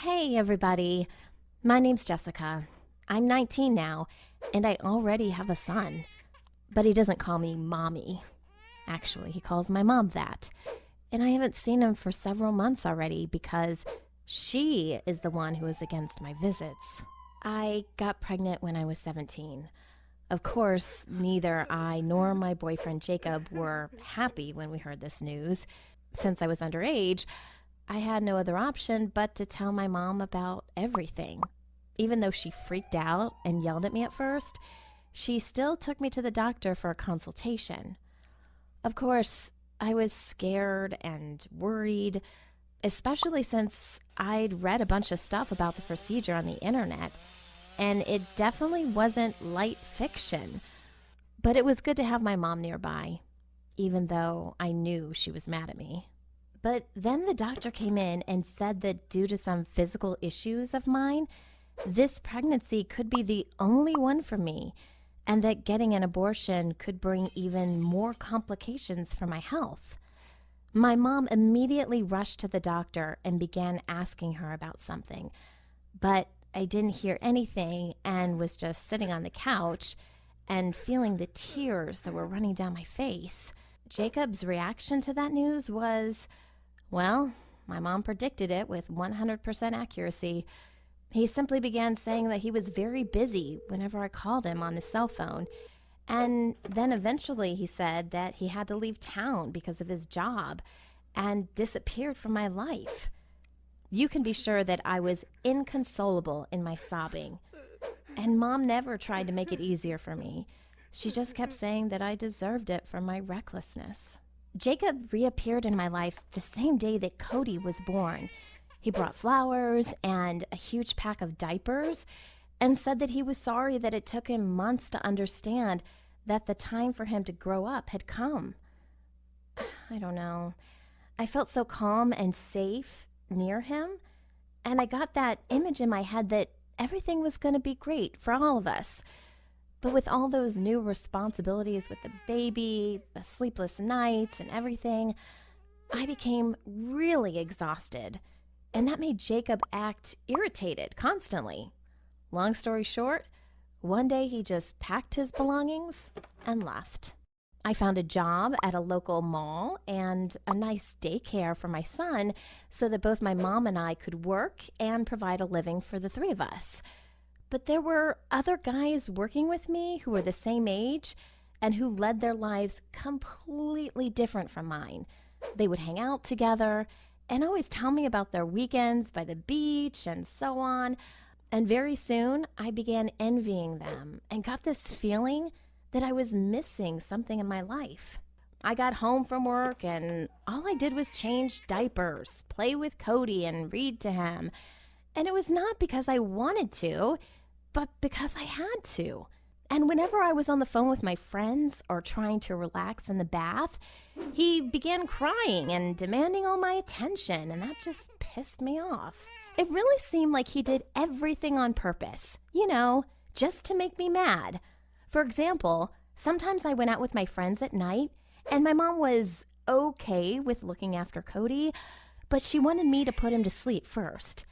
Hey, everybody. My name's Jessica. I'm 19 now, and I already have a son. But he doesn't call me mommy. Actually, he calls my mom that. And I haven't seen him for several months already because she is the one who is against my visits. I got pregnant when I was 17. Of course, neither I nor my boyfriend Jacob were happy when we heard this news. Since I was underage, I had no other option but to tell my mom about everything. Even though she freaked out and yelled at me at first, she still took me to the doctor for a consultation. Of course, I was scared and worried, especially since I'd read a bunch of stuff about the procedure on the internet, and it definitely wasn't light fiction. But it was good to have my mom nearby, even though I knew she was mad at me. But then the doctor came in and said that due to some physical issues of mine, this pregnancy could be the only one for me, and that getting an abortion could bring even more complications for my health. My mom immediately rushed to the doctor and began asking her about something, but I didn't hear anything and was just sitting on the couch and feeling the tears that were running down my face. Jacob's reaction to that news was, well, my mom predicted it with 100% accuracy. He simply began saying that he was very busy whenever I called him on his cell phone. And then eventually he said that he had to leave town because of his job and disappeared from my life. You can be sure that I was inconsolable in my sobbing. And Mom never tried to make it easier for me. She just kept saying that I deserved it for my recklessness. Jacob reappeared in my life the same day that Cody was born. He brought flowers and a huge pack of diapers and said that he was sorry that it took him months to understand that the time for him to grow up had come. I don't know. I felt so calm and safe near him, and I got that image in my head that everything was going to be great for all of us. But with all those new responsibilities with the baby, the sleepless nights, and everything, I became really exhausted. And that made Jacob act irritated constantly. Long story short, one day he just packed his belongings and left. I found a job at a local mall and a nice daycare for my son so that both my mom and I could work and provide a living for the three of us. But there were other guys working with me who were the same age and who led their lives completely different from mine. They would hang out together and always tell me about their weekends by the beach and so on. And very soon, I began envying them and got this feeling that I was missing something in my life. I got home from work and all I did was change diapers, play with Cody, and read to him. And it was not because I wanted to, but because I had to. And whenever I was on the phone with my friends or trying to relax in the bath, he began crying and demanding all my attention, and that just pissed me off. It really seemed like he did everything on purpose, just to make me mad. For example, sometimes I went out with my friends at night, and my mom was okay with looking after Cody, but she wanted me to put him to sleep first.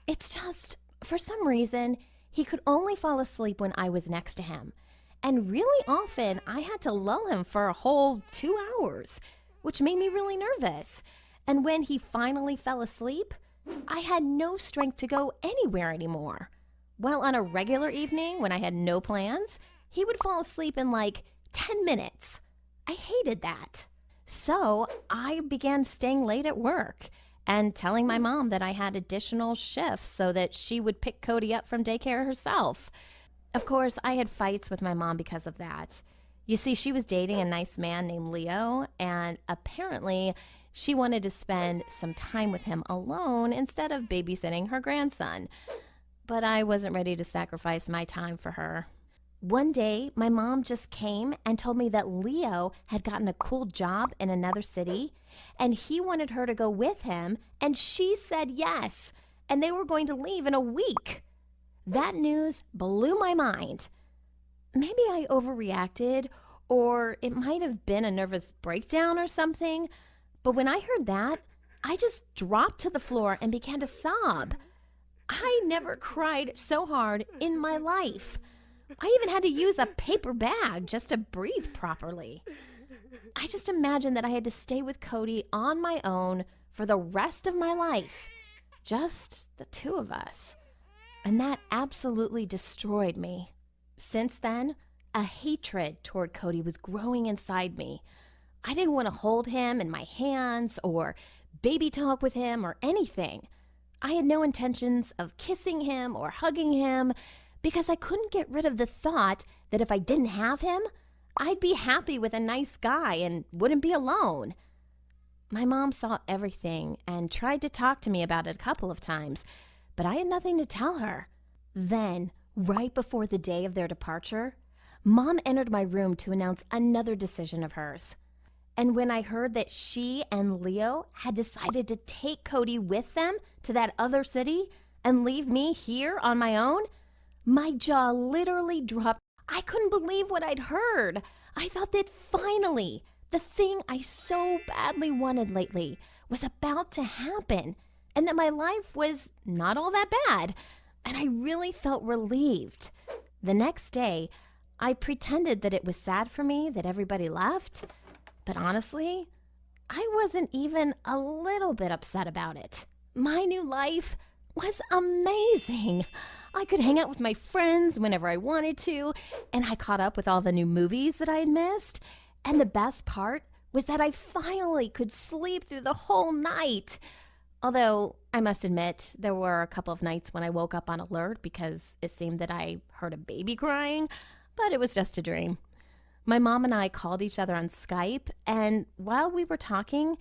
It's just, for some reason, he could only fall asleep when I was next to him. And really often, I had to lull him for a whole 2 hours, which made me really nervous. And when he finally fell asleep, I had no strength to go anywhere anymore. While on a regular evening, when I had no plans, he would fall asleep in like 10 minutes. I hated that. So I began staying late at work and telling my mom that I had additional shifts so that she would pick Cody up from daycare herself. Of course, I had fights with my mom because of that. You see, she was dating a nice man named Leo, and apparently she wanted to spend some time with him alone instead of babysitting her grandson. But I wasn't ready to sacrifice my time for her. One day, my mom just came and told me that Leo had gotten a cool job in another city, and he wanted her to go with him, and she said yes, and they were going to leave in a week. That news blew my mind. Maybe I overreacted, or it might have been a nervous breakdown or something, but when I heard that, I just dropped to the floor and began to sob. I never cried so hard in my life. I even had to use a paper bag just to breathe properly. I just imagined that I had to stay with Cody on my own for the rest of my life. Just the two of us. And that absolutely destroyed me. Since then, a hatred toward Cody was growing inside me. I didn't want to hold him in my hands or baby talk with him or anything. I had no intentions of kissing him or hugging him because I couldn't get rid of the thought that if I didn't have him, I'd be happy with a nice guy and wouldn't be alone. My mom saw everything and tried to talk to me about it a couple of times, but I had nothing to tell her. Then, right before the day of their departure, Mom entered my room to announce another decision of hers. And when I heard that she and Leo had decided to take Cody with them to that other city and leave me here on my own, my jaw literally dropped. I couldn't believe what I'd heard. I thought that finally, the thing I so badly wanted lately was about to happen, and that my life was not all that bad, and I really felt relieved. The next day, I pretended that it was sad for me that everybody left, but honestly, I wasn't even a little bit upset about it. My new life was amazing. I could hang out with my friends whenever I wanted to, and I caught up with all the new movies that I had missed. And the best part was that I finally could sleep through the whole night. Although, I must admit, there were a couple of nights when I woke up on alert because it seemed that I heard a baby crying, but it was just a dream. My mom and I called each other on Skype, and while we were talking,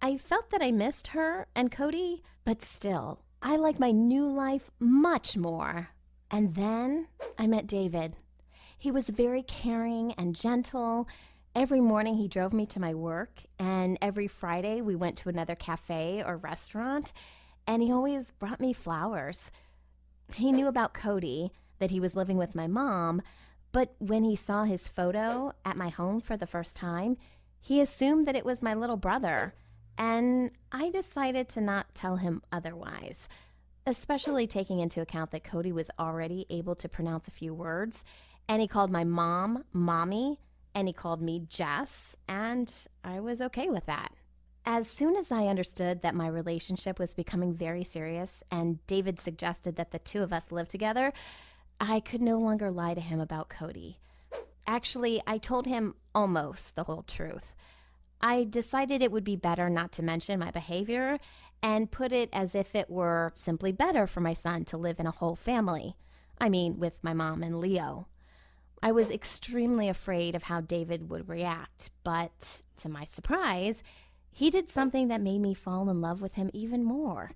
I felt that I missed her and Cody, but still, I like my new life much more. And then I met David. He was very caring and gentle. Every morning he drove me to my work, and every Friday we went to another cafe or restaurant, and he always brought me flowers. He knew about Cody, that he was living with my mom, but when he saw his photo at my home for the first time, he assumed that it was my little brother, and I decided to not tell him otherwise, especially taking into account that Cody was already able to pronounce a few words, and he called my mom Mommy, and he called me Jess, and I was okay with that. As soon as I understood that my relationship was becoming very serious and David suggested that the two of us live together, I could no longer lie to him about Cody. Actually, I told him almost the whole truth. I decided it would be better not to mention my behavior and put it as if it were simply better for my son to live in a whole family. I mean, with my mom and Leo. I was extremely afraid of how David would react, but to my surprise, he did something that made me fall in love with him even more.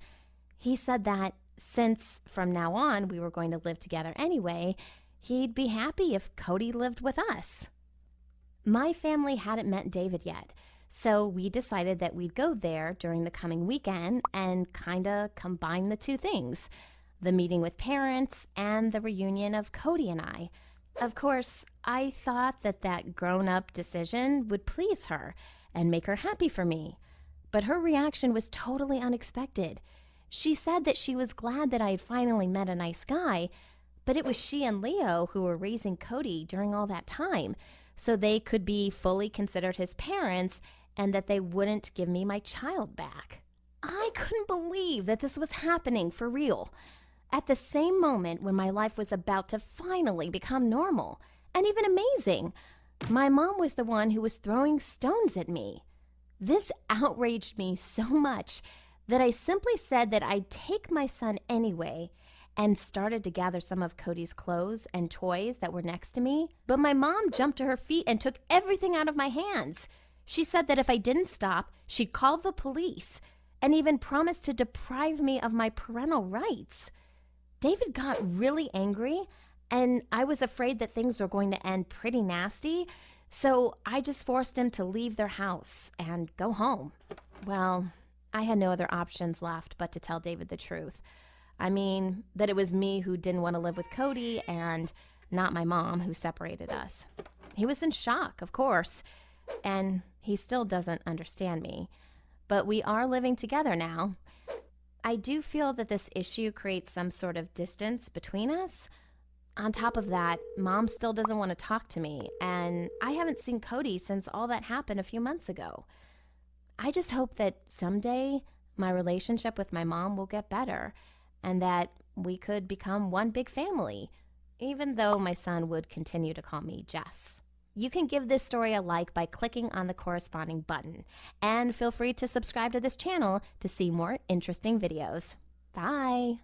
He said that since from now on we were going to live together anyway, he'd be happy if Cody lived with us. My family hadn't met David yet, so we decided that we'd go there during the coming weekend and kinda combine the two things, the meeting with parents and the reunion of Cody and I. Of course, I thought that that grown-up decision would please her and make her happy for me, but her reaction was totally unexpected. She said that she was glad that I had finally met a nice guy, but it was she and Leo who were raising Cody during all that time, so they could be fully considered his parents and that they wouldn't give me my child back. I couldn't believe that this was happening for real. At the same moment when my life was about to finally become normal and even amazing, my mom was the one who was throwing stones at me. This outraged me so much that I simply said that I'd take my son anyway and started to gather some of Cody's clothes and toys that were next to me. But my mom jumped to her feet and took everything out of my hands. She said that if I didn't stop, she'd call the police and even promised to deprive me of my parental rights. David got really angry, and I was afraid that things were going to end pretty nasty, so I just forced him to leave their house and go home. Well, I had no other options left but to tell David the truth. I mean, that it was me who didn't want to live with Cody and not my mom who separated us. He was in shock, of course, and he still doesn't understand me. But we are living together now. I do feel that this issue creates some sort of distance between us. On top of that, Mom still doesn't want to talk to me, and I haven't seen Cody since all that happened a few months ago. I just hope that someday my relationship with my mom will get better and that we could become one big family, even though my son would continue to call me Jess. You can give this story a like by clicking on the corresponding button, and feel free to subscribe to this channel to see more interesting videos. Bye!